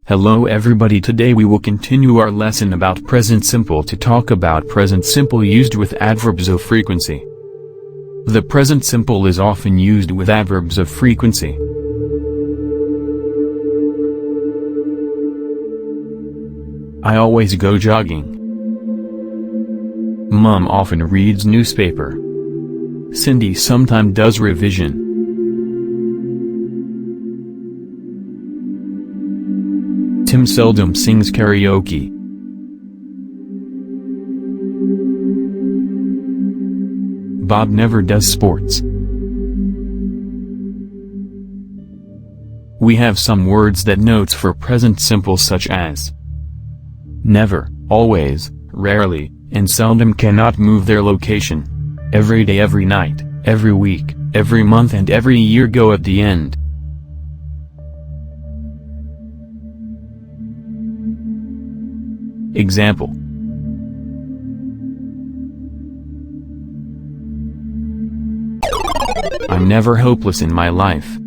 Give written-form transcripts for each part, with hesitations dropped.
Hello everybody, today we will continue our lesson about present simple to talk about present simple used with adverbs of frequency. The present simple is often used with adverbs of frequency. I always go jogging. Mom often reads newspaper. Cindy sometimes does revision. Tim seldom sings karaoke. Bob never does sports. We have some words that notes for present simple such as never, always, rarely, and seldom cannot move their location. Every day, every night, every week, every month and every year go at the end. Example: I'm never hopeless in my life.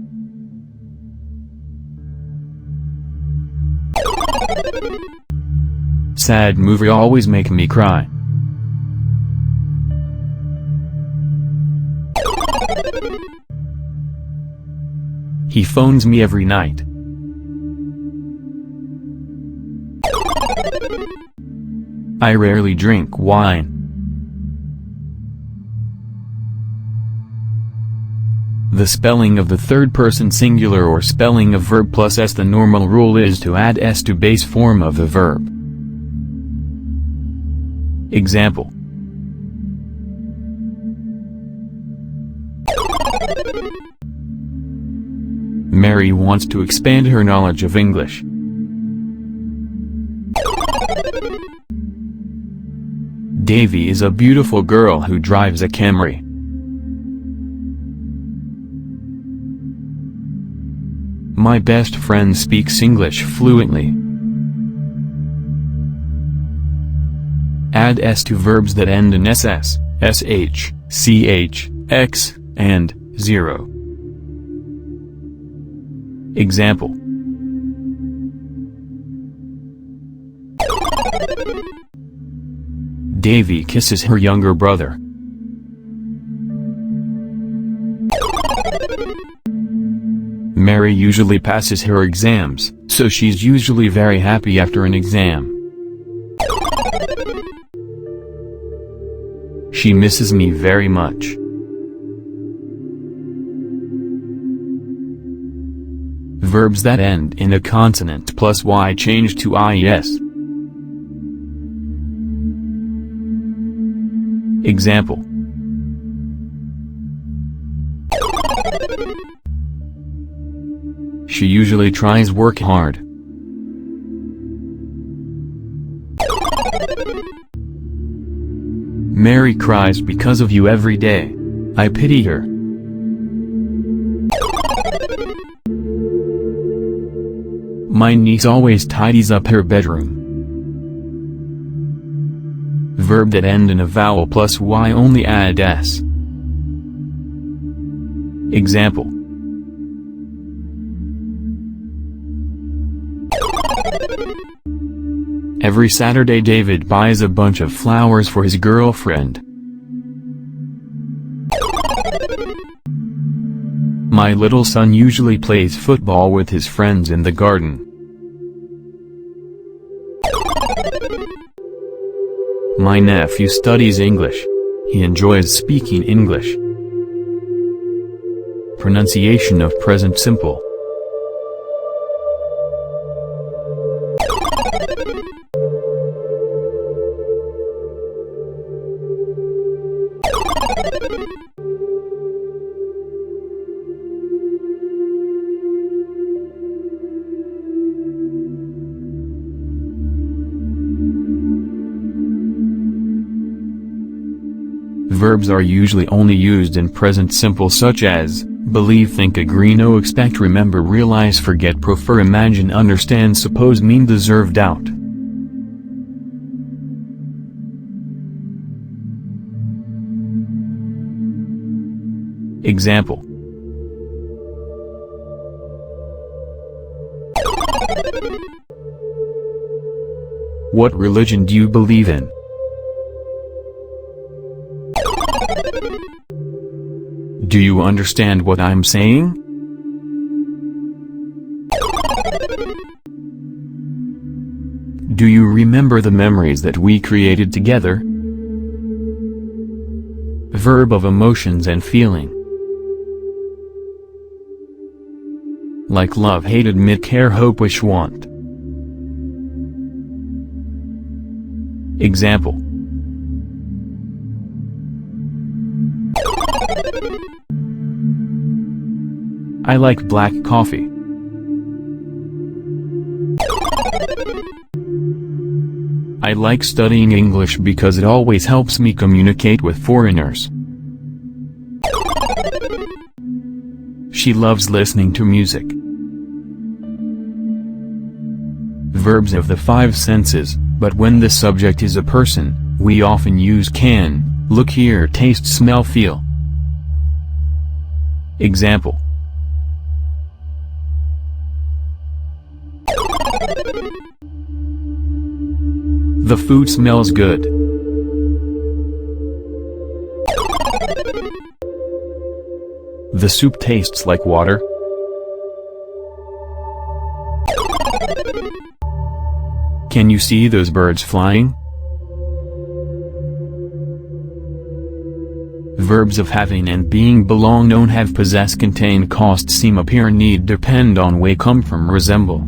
Sad movie always make me cry. He phones me every night. I rarely drink wine. The spelling of the third person singular or spelling of verb plus s. The normal rule is to add s to base form of the verb. Example: Mary wants to expand her knowledge of English. Davy is a beautiful girl who drives a Camry. My best friend speaks English fluently. Add s to verbs that end in ss, sh, ch, x, and 0. Example: Davy kisses her younger brother. Mary usually passes her exams, so she's usually very happy after an exam. She misses me very much. Verbs that end in a consonant plus y change to is. Example: She usually tries work hard. Mary cries because of you every day. I pity her. My niece always tidies up her bedroom. Verb that end in a vowel plus y only add s. Example: Every Saturday David buys a bunch of flowers for his girlfriend. My little son usually plays football with his friends in the garden. My nephew studies English. He enjoys speaking English. Pronunciation of present simple. Verbs are usually only used in present simple such as believe, think, agree, know, expect, remember, realize, forget, prefer, imagine, understand, suppose, mean, deserve, doubt. Example: What religion do you believe in? Do you understand what I'm saying? Do you remember the memories that we created together? Verb of emotions and feeling. Like love, hate, admit, care, hope, wish, want. Example. I like black coffee. I like studying English because it always helps me communicate with foreigners. She loves listening to music. Verbs of the five senses, but when the subject is a person, we often use can, look, hear, taste, smell, feel. Example. The food smells good. The soup tastes like water. Can you see those birds flying? Verbs of having and being, belong, known, have, possess, contain, cost, seem, appear, need, depend on, way, come from, resemble.